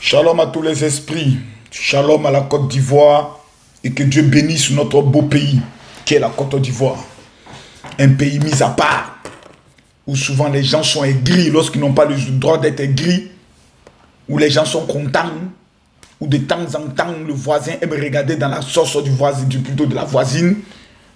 Shalom à tous les esprits, shalom à la Côte d'Ivoire et que Dieu bénisse notre beau pays qui est la Côte d'Ivoire. Un pays mis à part où souvent les gens sont aigris lorsqu'ils n'ont pas le droit d'être aigris, où les gens sont contents, où de temps en temps le voisin aime regarder dans la sauce du voisin, plutôt de la voisine,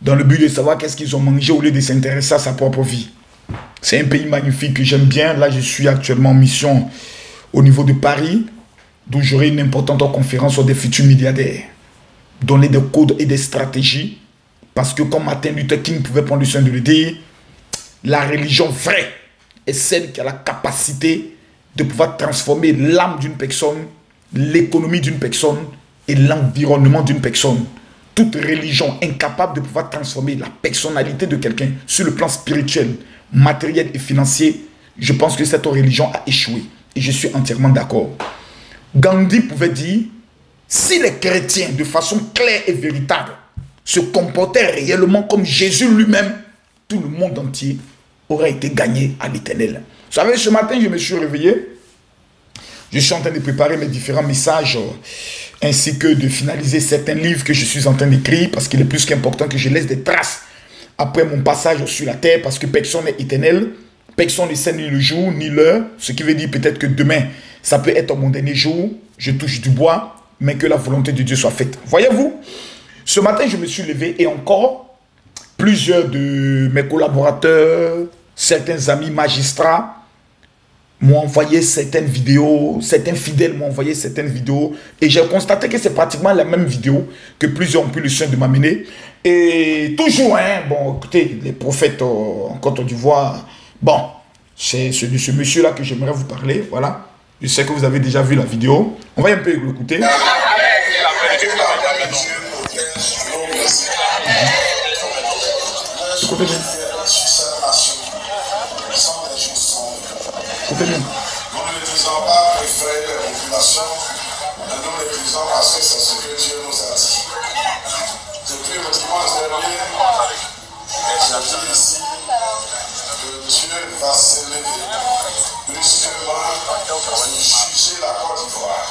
dans le but de savoir qu'est-ce qu'ils ont mangé au lieu de s'intéresser à sa propre vie. C'est un pays magnifique que j'aime bien. Là, je suis actuellement en mission au niveau de Paris, d'où j'aurai une importante conférence sur des futurs milliardaires. Donner des codes et des stratégies. Parce que comme Martin Luther King pouvait prendre le soin de le dire, la religion vraie est celle qui a la capacité de pouvoir transformer l'âme d'une personne, l'économie d'une personne et l'environnement d'une personne. Toute religion incapable de pouvoir transformer la personnalité de quelqu'un sur le plan spirituel, matériel et financier, je pense que cette religion a échoué. Et je suis entièrement d'accord. Gandhi pouvait dire, si les chrétiens, de façon claire et véritable, se comportaient réellement comme Jésus lui-même, tout le monde entier aurait été gagné à l'Éternel. Vous savez, ce matin, je me suis réveillé. Je suis en train de préparer mes différents messages, ainsi que de finaliser certains livres que je suis en train d'écrire, parce qu'il est plus qu'important que je laisse des traces après mon passage sur la terre, parce que personne n'est éternel. Personne ne sait ni le jour, ni l'heure. Ce qui veut dire peut-être que demain, ça peut être mon dernier jour. Je touche du bois, mais que la volonté de Dieu soit faite. Voyez-vous, ce matin, je me suis levé et encore, plusieurs de mes collaborateurs, certains amis magistrats, m'ont envoyé certaines vidéos, certains fidèles m'ont envoyé certaines vidéos. Et j'ai constaté que c'est pratiquement la même vidéo que plusieurs ont pu le soin de m'amener. Et toujours, hein, bon, écoutez, les prophètes en Côte d'Ivoire, bon, c'est de ce monsieur-là que j'aimerais vous parler, voilà. Je sais que vous avez déjà vu la vidéo. On va un peu l'écouter. Écoutez bien. Écoutez bien. Nous ne le disons pas pour effrayer les populations, mais nous le disons parce que c'est ce que Dieu nous a dit. Depuis le dimanche dernier, j'ai dit ici que Dieu va s'élever brusquement pour juger la Côte d'Ivoire.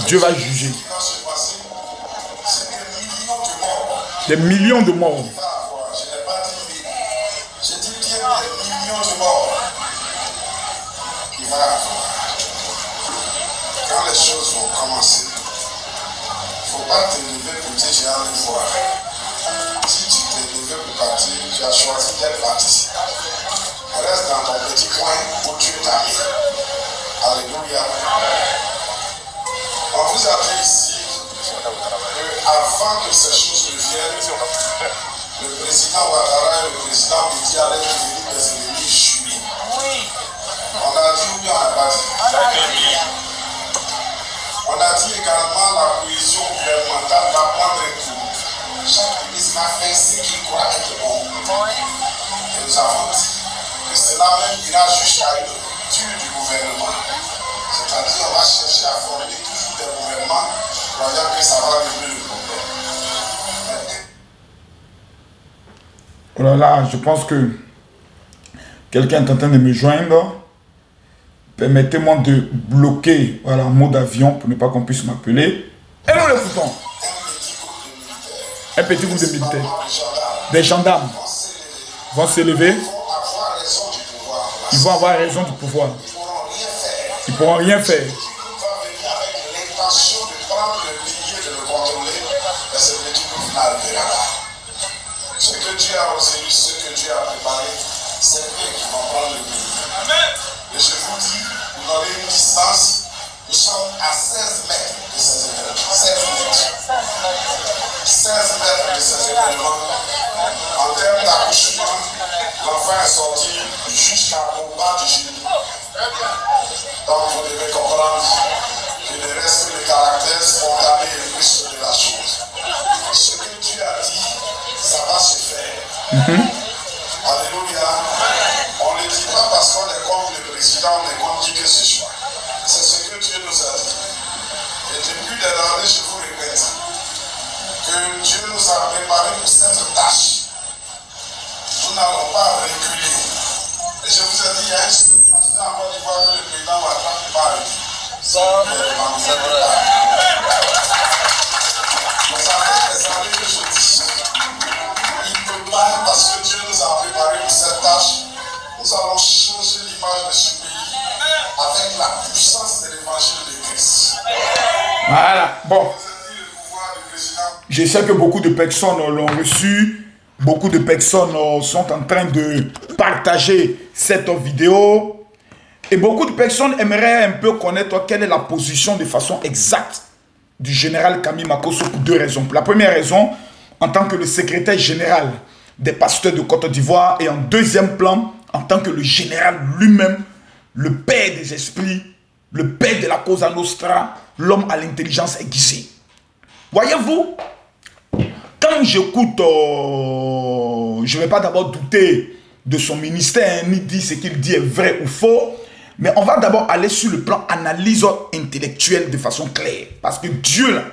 Dieu va juger. Ce qui va se passer, c'est des millions de morts. Je n'ai pas dit millions. J'ai dit qu'il y a des millions de morts. Il va avoir. Quand les choses vont commencer, il ne faut pas te lever pour dire j'ai envie de voir. Si tu t'es levé pour partir, tu as choisi d'être participer. Reste dans ton petit coin où Dieu t'a mis. Alléluia. On vous a dit ici qu'avant que ces choses ne viennent, le président Ouattara et le président Bédi allaient devenir des ennemis jurés. On a dit ou bien on n'a pas dit? On a dit également la cohésion gouvernementale va prendre un coup. Chaque ministre va faire ce qu'il croit être bon. Et nous avons dit que cela même ira jusqu'à une rupture du gouvernement. C'est-à-dire on va chercher à former toujours des gouvernements croyant que ça va régler le problème. Oh là là, je pense que quelqu'un est en train de me joindre. Permettez-moi de bloquer voilà, un mode d'avion pour ne pas qu'on puisse m'appeler. Et nous l'écoutons. Un petit groupe de militaires. Des gendarmes vont s'élever. Ils vont avoir raison du pouvoir. Ils ne pourront rien faire. Ce que Dieu a résolu, ce que Dieu a préparé, c'est eux qui vont prendre le pays. Et je vous dis, vous avez une distance, nous sommes à 16 mètres de ces événements. 16 mètres. 16 mètres de ces événements. En termes d'accouchement, l'enfant est sorti jusqu'au bas du genou. Donc vous devez comprendre qu'il ne reste que le caractère spontané et brusque de la chose. Ce que Dieu a dit, ça va se faire. Alléluia. On ne le dit pas parce qu'on est contre le président, on est contre qui que ce soit. C'est ce que Dieu nous a dit. Et depuis des années, je vous répète que Dieu nous a préparé pour cette tâche. Nous n'allons pas reculer. Et je vous ai dit, il y a un pasteur en Côte d'Ivoire que le président Ouattara ne peut pas arrêter. Ça fait des années que je dis, il ne peut pas, parce que Dieu nous a préparé pour cette tâche, nous allons changer l'image de ce pays avec la puissance de l'évangile de Christ. Voilà, bon. Je sais que beaucoup de personnes l'ont reçu. Beaucoup de personnes sont en train de partager cette vidéo. Et beaucoup de personnes aimeraient un peu connaître quelle est la position de façon exacte du général Kami Makosso pour deux raisons. Pour la première raison, en tant que le secrétaire général des pasteurs de Côte d'Ivoire, et en deuxième plan, en tant que le général lui-même, le père des esprits, le père de la Cosa Nostra, l'homme à l'intelligence aiguisée. Voyez-vous, quand j'écoute, je ne vais pas d'abord douter de son ministère, ni dire ce qu'il dit est vrai ou faux, mais on va d'abord aller sur le plan analyse intellectuelle de façon claire. Parce que Dieu, là,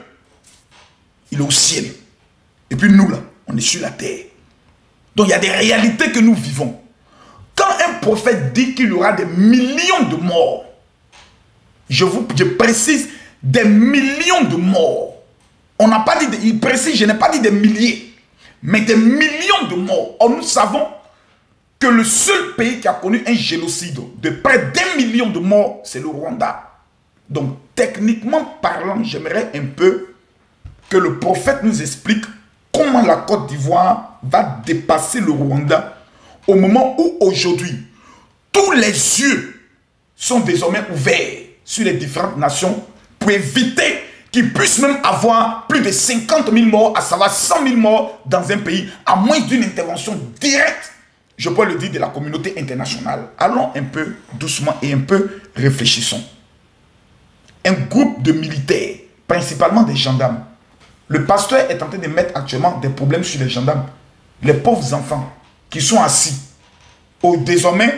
il est au ciel. Et puis nous, là, on est sur la terre. Donc il y a des réalités que nous vivons. Quand un prophète dit qu'il y aura des millions de morts, je précise, des millions de morts. On n'a pas dit, il précise, je n'ai pas dit des milliers, mais des millions de morts. Or, nous savons que le seul pays qui a connu un génocide de près d'1 million de morts, c'est le Rwanda. Donc, techniquement parlant, j'aimerais un peu que le prophète nous explique comment la Côte d'Ivoire va dépasser le Rwanda au moment où aujourd'hui, tous les yeux sont désormais ouverts sur les différentes nations pour éviter qu'ils puissent même avoir plus de 50 000 morts, à savoir 100 000 morts dans un pays, à moins d'une intervention directe, je peux le dire, de la communauté internationale. Allons un peu doucement et un peu réfléchissons. Un groupe de militaires, principalement des gendarmes, le pasteur est en train de mettre actuellement des problèmes sur les gendarmes. Les pauvres enfants qui sont assis. Désormais,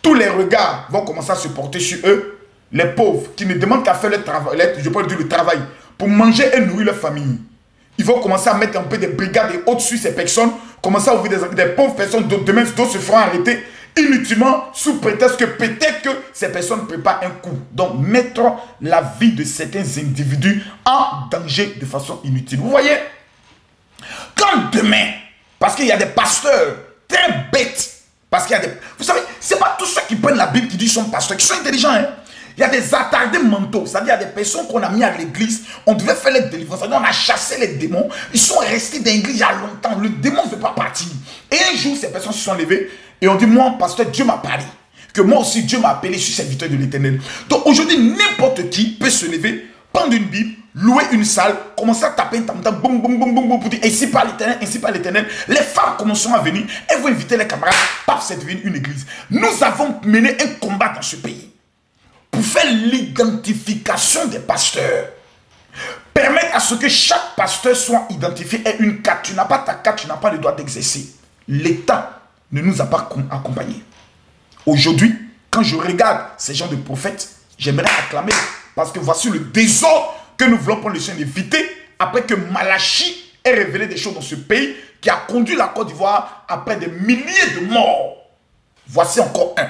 tous les regards vont commencer à se porter sur eux. Les pauvres qui ne demandent qu'à faire le travail, je peux dire le travail, pour manger et nourrir leur famille. Ils vont commencer à mettre un peu des brigades et autres sur ces personnes, commencer à ouvrir des pauvres personnes, demain d'autres se feront arrêter inutilement sous prétexte que peut-être que ces personnes préparent un coup. Donc mettre la vie de certains individus en danger de façon inutile. Vous voyez, quand demain, parce qu'il y a des pasteurs très bêtes, parce qu'il y a des... Vous savez, ce n'est pas tous ceux qui prennent la Bible qui disent qu'ils sont pasteurs, qui sont intelligents, hein. Il y a des attardés mentaux, c'est-à-dire il y a des personnes qu'on a mis à l'église, on devait faire les délivrances, on a chassé les démons, ils sont restés dans l'église il y a longtemps, le démon ne veut pas partir. Et un jour, ces personnes se sont levées et ont dit, moi, pasteur, Dieu m'a parlé, que moi aussi, Dieu m'a appelé, je suis serviteur de l'Éternel. Donc aujourd'hui, n'importe qui peut se lever, prendre une Bible, louer une salle, commencer à taper un tam-tam, boum, boum, boum, boum, boum, pour dire, ainsi par l'Éternel, ainsi par l'Éternel. Les femmes commenceront à venir, elles vont inviter les camarades, paf, c'est devenu une église. Nous avons mené un combat dans ce pays pour faire l'identification des pasteurs. Permettre à ce que chaque pasteur soit identifié et une carte. Tu n'as pas ta carte, tu n'as pas le droit d'exercer. L'État ne nous a pas accompagnés. Aujourd'hui, quand je regarde ces gens de prophètes, j'aimerais acclamer parce que voici le désordre que nous voulons prendre le soin d'éviter après que Malachi ait révélé des choses dans ce pays qui a conduit la Côte d'Ivoire après des milliers de morts. Voici encore un.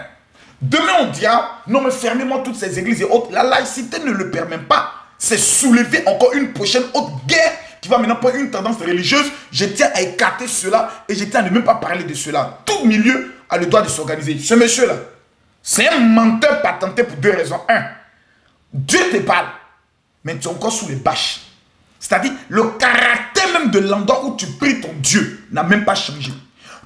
Demain, on dira, non mais fermez-moi toutes ces églises et autres. La laïcité ne le permet pas. C'est soulever encore une prochaine autre guerre qui va maintenant prendre une tendance religieuse. Je tiens à écarter cela et je tiens à ne même pas parler de cela. Tout milieu a le droit de s'organiser. Ce monsieur-là, c'est un menteur patenté pour deux raisons. Un, Dieu te parle, mais tu es encore sous les bâches. C'est-à-dire, le caractère même de l'endroit où tu pries ton Dieu n'a même pas changé.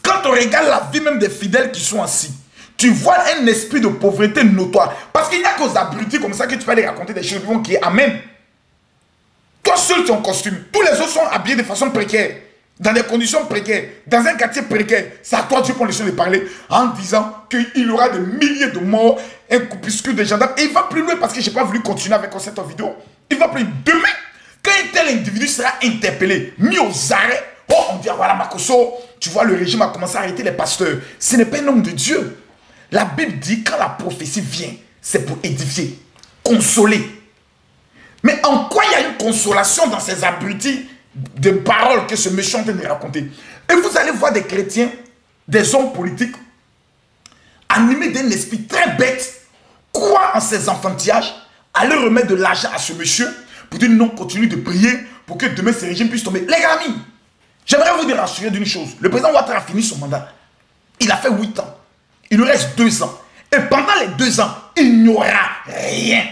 Quand on regarde la vie même des fidèles qui sont assis, tu vois un esprit de pauvreté notoire. Parce qu'il n'y a qu'aux abrutis comme ça que tu peux aller raconter des choses qui est amen. Toi seul tu es en costume. Tous les autres sont habillés de façon précaire. Dans des conditions précaires. Dans un quartier précaire. C'est à toi Dieu prend le soin de parler. En disant qu'il y aura des milliers de morts. Un coupuscule de gendarmes. Et il va plus loin parce que je n'ai pas voulu continuer avec cette vidéo. Il va plus loin. Demain, quand un tel individu sera interpellé, mis aux arrêts. Oh, on dit, voilà Makosso. Tu vois, le régime a commencé à arrêter les pasteurs. Ce n'est pas un homme de Dieu. La Bible dit quand la prophétie vient, c'est pour édifier, consoler. Mais en quoi il y a une consolation dans ces abrutis de paroles que ce méchant est en train de raconter? Et vous allez voir des chrétiens, des hommes politiques, animés d'un esprit très bête, croient en ces enfantillages, allez remettre de l'argent à ce monsieur pour dire non, continue de prier pour que demain ce régime puisse tomber. Les amis, j'aimerais vous rassurer d'une chose. Le président Ouattara a fini son mandat. Il a fait 8 ans. Il nous reste 2 ans. Et pendant les 2 ans, il n'y aura rien.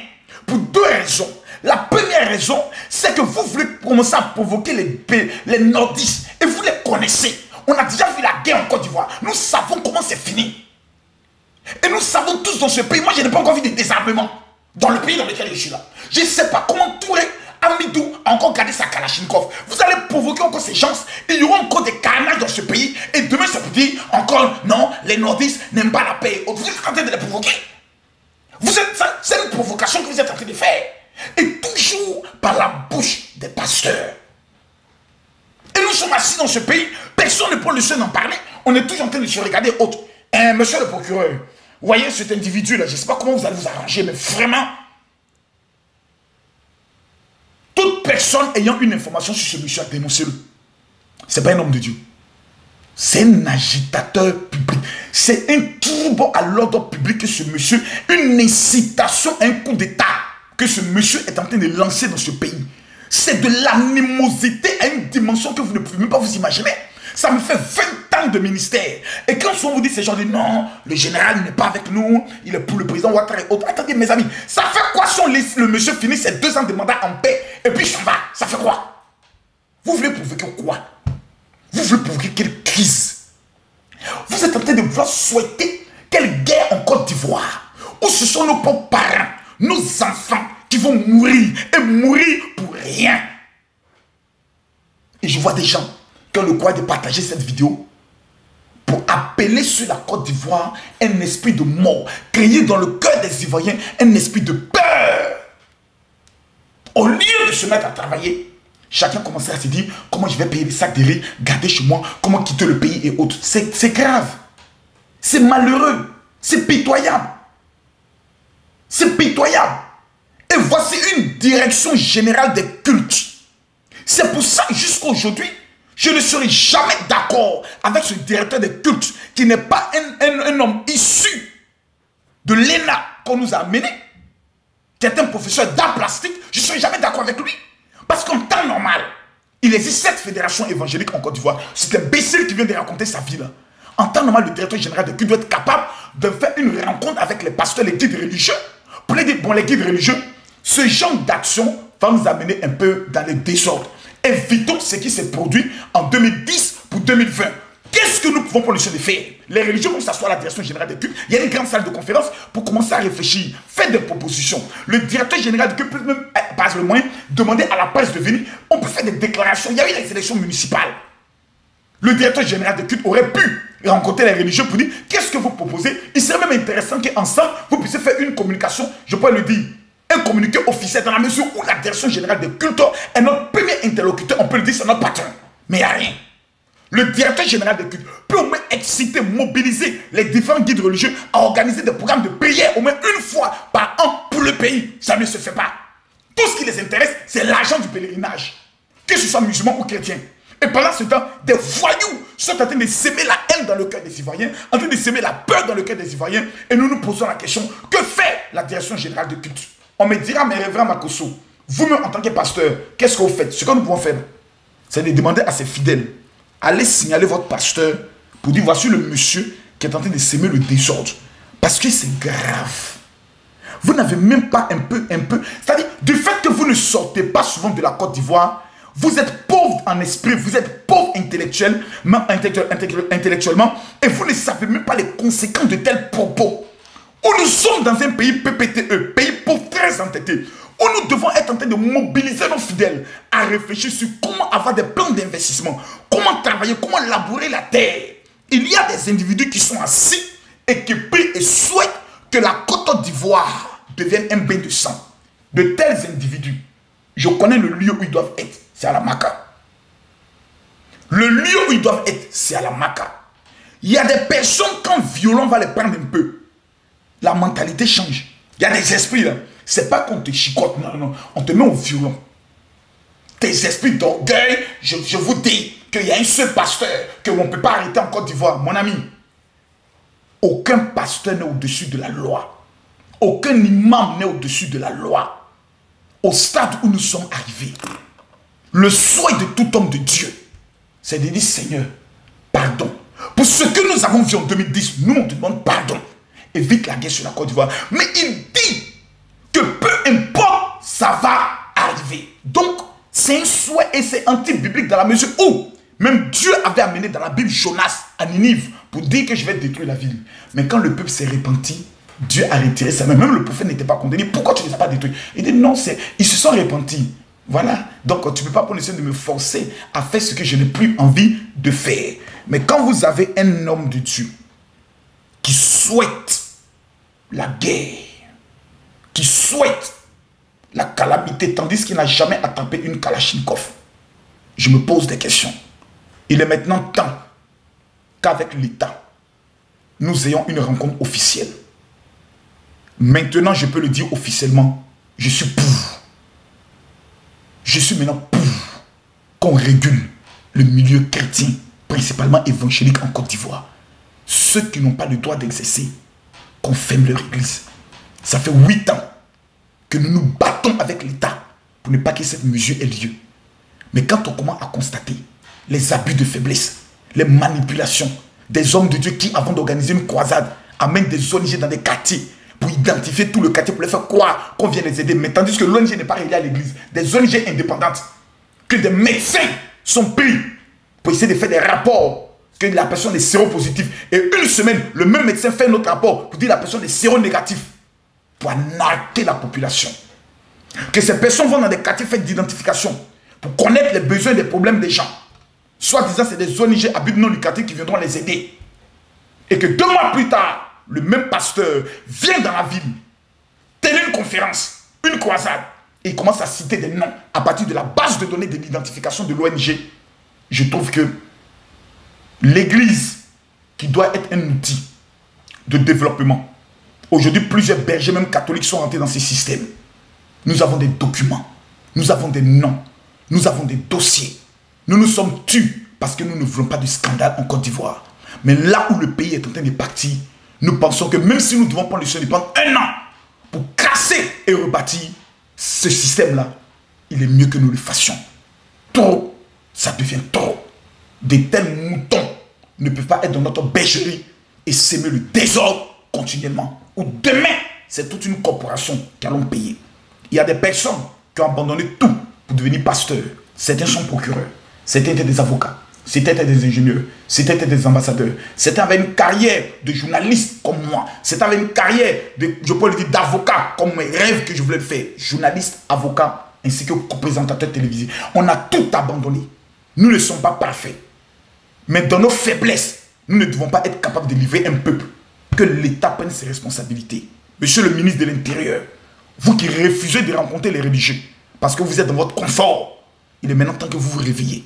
Pour 2 raisons. La première raison, c'est que vous voulez commencer à provoquer les nordistes. Et vous les connaissez. On a déjà vu la guerre en Côte d'Ivoire. Nous savons comment c'est fini. Et nous savons tous dans ce pays. Moi, je n'ai pas encore vu des désarmements dans le pays dans lequel je suis là. Je ne sais pas comment Touré Amidou a encore gardé sa Kalachnikov. Vous allez provoquer encore ces gens. Il y aura encore des carnages dans ce pays. Et demain, ça peut dire encore, non, les nordistes n'aiment pas la paix. Vous êtes en train de les provoquer. C'est une provocation que vous êtes en train de faire. Et toujours par la bouche des pasteurs. Et nous sommes assis dans ce pays. Personne ne prend le soin d'en parler. On est toujours en train de se regarder autre. Monsieur le procureur, vous voyez cet individu-là, je ne sais pas comment vous allez vous arranger, mais vraiment, toute personne ayant une information sur ce monsieur a dénoncé-le. Ce n'est pas un homme de Dieu. C'est un agitateur public. C'est un trouble à l'ordre public que ce monsieur, une incitation à un coup d'État que ce monsieur est en train de lancer dans ce pays. C'est de l'animosité à une dimension que vous ne pouvez même pas vous imaginer. Ça me fait 20 ans de ministère. Et quand on vous dit ces gens disent non, le général n'est pas avec nous, il est pour le président Ouattara et autres. Attendez mes amis, ça fait quoi si on laisse le monsieur finir ses 2 ans de mandat en paix et puis ça va? Ça fait quoi? Vous voulez provoquer quoi? Vous voulez provoquer quelle crise? Vous êtes en train de vouloir souhaiter quelle guerre en Côte d'Ivoire où ce sont nos propres parents, nos enfants qui vont mourir et mourir pour rien. Et je vois des gens qui ont le courage de partager cette vidéo pour appeler sur la Côte d'Ivoire un esprit de mort, créer dans le cœur des Ivoiriens un esprit de peur. Au lieu de se mettre à travailler, chacun commençait à se dire comment je vais payer les sacs de riz, garder chez moi, comment quitter le pays et autres. C'est grave, c'est malheureux, c'est pitoyable. C'est pitoyable. Et voici une direction générale des cultes. C'est pour ça jusqu'à aujourd'hui, je ne serai jamais d'accord avec ce directeur des cultes qui n'est pas un homme issu de l'ENA qu'on nous a amené, qui est un professeur d'art plastique. Je ne serai jamais d'accord avec lui. Parce qu'en temps normal, il existe cette fédération évangélique en Côte d'Ivoire. C'est un imbécile qui vient de raconter sa vie là. En temps normal, le directeur général des cultes doit être capable de faire une rencontre avec les pasteurs, les guides religieux. Pour les dire, bon, les guides religieux, ce genre d'action va nous amener un peu dans les désordres. Évitons ce qui s'est produit en 2010 pour 2020. Qu'est-ce que nous pouvons pour le de faire? Les religieux vont s'asseoir à la direction générale des cultes. Il y a une grande salle de conférence pour commencer à réfléchir, faire des propositions. Le directeur général des cultes peut même, par le moyen, demander à la presse de venir. On peut faire des déclarations. Il y a eu les élections municipales. Le directeur général des cultes aurait pu rencontrer les religieux pour dire qu'est-ce que vous proposez. Il serait même intéressant qu'ensemble, vous puissiez faire une communication, je peux le dire, un communiqué officiel dans la mesure où la direction générale des cultes est notre premier interlocuteur, on peut le dire, c'est notre patron. Mais il n'y a rien. Le directeur général des cultes peut au moins exciter, mobiliser les différents guides religieux à organiser des programmes de prière au moins une fois par an pour le pays. Ça ne se fait pas. Tout ce qui les intéresse, c'est l'argent du pèlerinage. Que ce soit musulman ou chrétien. Et pendant ce temps, des voyous sont en train de s'aimer la haine dans le cœur des Ivoiriens, en train de s'aimer la peur dans le cœur des Ivoiriens. Et nous nous posons la question, que fait la direction générale de culte? On me dira, mais révérend Makosso, vous-même en tant que pasteur, qu'est-ce que vous faites? Ce que nous pouvons faire, c'est de demander à ses fidèles, allez signaler votre pasteur pour dire, voici le monsieur qui est en train de s'aimer le désordre. Parce que c'est grave. Vous n'avez même pas un peu, c'est-à-dire, du fait que vous ne sortez pas souvent de la Côte d'Ivoire, vous êtes pauvre en esprit, vous êtes pauvre intellectuellement, et vous ne savez même pas les conséquences de tels propos. Où nous sommes dans un pays PPTE, pays pauvre très entêté, où nous devons être en train de mobiliser nos fidèles à réfléchir sur comment avoir des plans d'investissement, comment travailler, comment labourer la terre. Il y a des individus qui sont assis et qui prient et souhaitent que la Côte d'Ivoire devienne un bain de sang. De tels individus, je connais le lieu où ils doivent être, c'est à la Maca. Le lieu où ils doivent être, c'est à la Maca. Il y a des personnes, quand violent va les prendre un peu, la mentalité change. Il y a des esprits là. C'est pas qu'on te chicote, non, non. On te met au violon. Tes esprits d'orgueil, je vous dis qu'il y a un seul pasteur que on ne peut pas arrêter en Côte d'Ivoire. Mon ami, aucun pasteur n'est au-dessus de la loi. Aucun imam n'est au-dessus de la loi. au stade où nous sommes arrivés, le souhait de tout homme de Dieu, c'est de dire, Seigneur, pardon. Pour ce que nous avons vu en 2010, nous on te demande pardon. Évite la guerre sur la Côte d'Ivoire. Mais il dit que peu importe, ça va arriver. Donc, c'est un souhait et c'est anti-biblique dans la mesure où même Dieu avait amené dans la Bible Jonas à Ninive pour dire que je vais détruire la ville. Mais quand le peuple s'est repenti, Dieu a retiré ça. Même le prophète n'était pas condamné. Pourquoi tu ne les as pas détruits? Il dit non, ils se sont repentis. Voilà. Donc tu ne peux pas prendre le soin de me forcer à faire ce que je n'ai plus envie de faire. Mais quand vous avez un homme de Dieu qui souhaite la guerre, qui souhaite la calamité, tandis qu'il n'a jamais attrapé une Kalachnikov, je me pose des questions. Il est maintenant temps qu'avec l'État, nous ayons une rencontre officielle. Maintenant, je peux le dire officiellement, je suis pour. Je suis maintenant pour qu'on régule le milieu chrétien, principalement évangélique en Côte d'Ivoire. Ceux qui n'ont pas le droit d'exercer, qu'on ferme leur église. Ça fait 8 ans que nous nous battons avec l'État pour ne pas que cette mesure ait lieu. Mais quand on commence à constater les abus de faiblesse, les manipulations des hommes de Dieu qui, avant d'organiser une croisade, amènent des ONG dans des quartiers pour identifier tout le quartier, pour les faire croire qu'on vient les aider. Mais tandis que l'ONG n'est pas reliée à l'église, des ONG indépendantes, que des médecins sont pris pour essayer de faire des rapports que la personne est séropositive. Et une semaine, le même médecin fait un autre rapport pour dire que la personne est séronégative, pour narquer la population. Que ces personnes vont dans des quartiers faire d'identification pour connaître les besoins et les problèmes des gens. Soit disant c'est des ONG à but non lucratif qui viendront les aider. Et que 2 mois plus tard, le même pasteur vient dans la ville, tenir une conférence, une croisade, et il commence à citer des noms à partir de la base de données de l'identification de l'ONG. Je trouve que l'église, qui doit être un outil de développement, aujourd'hui plusieurs bergers, même catholiques, sont rentrés dans ces systèmes. Nous avons des documents, nous avons des noms, nous avons des dossiers. Nous nous sommes tus parce que nous ne voulons pas de scandale en Côte d'Ivoire. Mais là où le pays est en train de partir, nous pensons que même si nous devons prendre le soin de prendre 1 an pour casser et rebâtir ce système-là, il est mieux que nous le fassions. Trop, ça devient trop. De tels moutons ne peuvent pas être dans notre bergerie et s'aimer le désordre continuellement. Ou demain, c'est toute une corporation qui allons payer. Il y a des personnes qui ont abandonné tout pour devenir pasteurs. Certains sont procureurs, certains étaient des avocats, certains étaient des ingénieurs, certains étaient des ambassadeurs, certains avaient une carrière de journaliste comme moi, certains avaient une carrière de, je peux le dire, d'avocat comme mes rêves que je voulais faire, journaliste, avocat, ainsi que présentateur télévisé. On a tout abandonné. Nous ne sommes pas parfaits. Mais dans nos faiblesses, nous ne devons pas être capables de livrer un peuple. Que l'État prenne ses responsabilités. Monsieur le ministre de l'Intérieur, vous qui refusez de rencontrer les religieux, parce que vous êtes dans votre confort, il est maintenant temps que vous vous réveillez.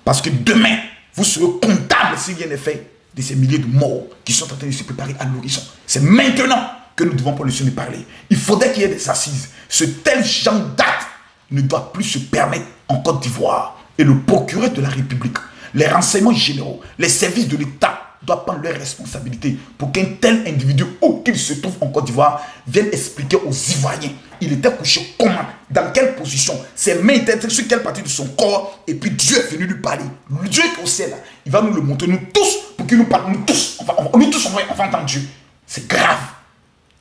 Parce que demain, vous serez comptable si rien n'est fait de ces milliers de morts qui sont en train de se préparer à l'horizon. C'est maintenant que nous devons prendre le soin de parler. Il faudrait qu'il y ait des assises. Ce tel genre d'acte ne doit plus se permettre en Côte d'Ivoire. Et le procureur de la République, les renseignements généraux, les services de l'État doivent prendre leurs responsabilités pour qu'un tel individu, où qu'il se trouve en Côte d'Ivoire, vienne expliquer aux Ivoiriens il était couché comment, dans quelle position, ses mains étaient sur quelle partie de son corps, et puis Dieu est venu lui parler. Dieu est au ciel, il va nous le montrer, nous tous, pour qu'il nous parle, nous tous, on va entendre Dieu. C'est grave,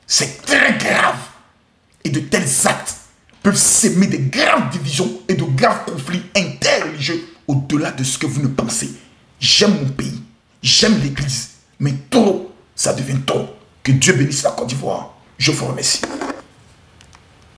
c'est très grave. Et de tels actes peuvent s'aimer de graves divisions et de graves conflits interreligieux au-delà de ce que vous ne pensez. J'aime mon pays, j'aime l'église, mais trop, ça devient trop. Que Dieu bénisse la Côte d'Ivoire. Je vous remercie.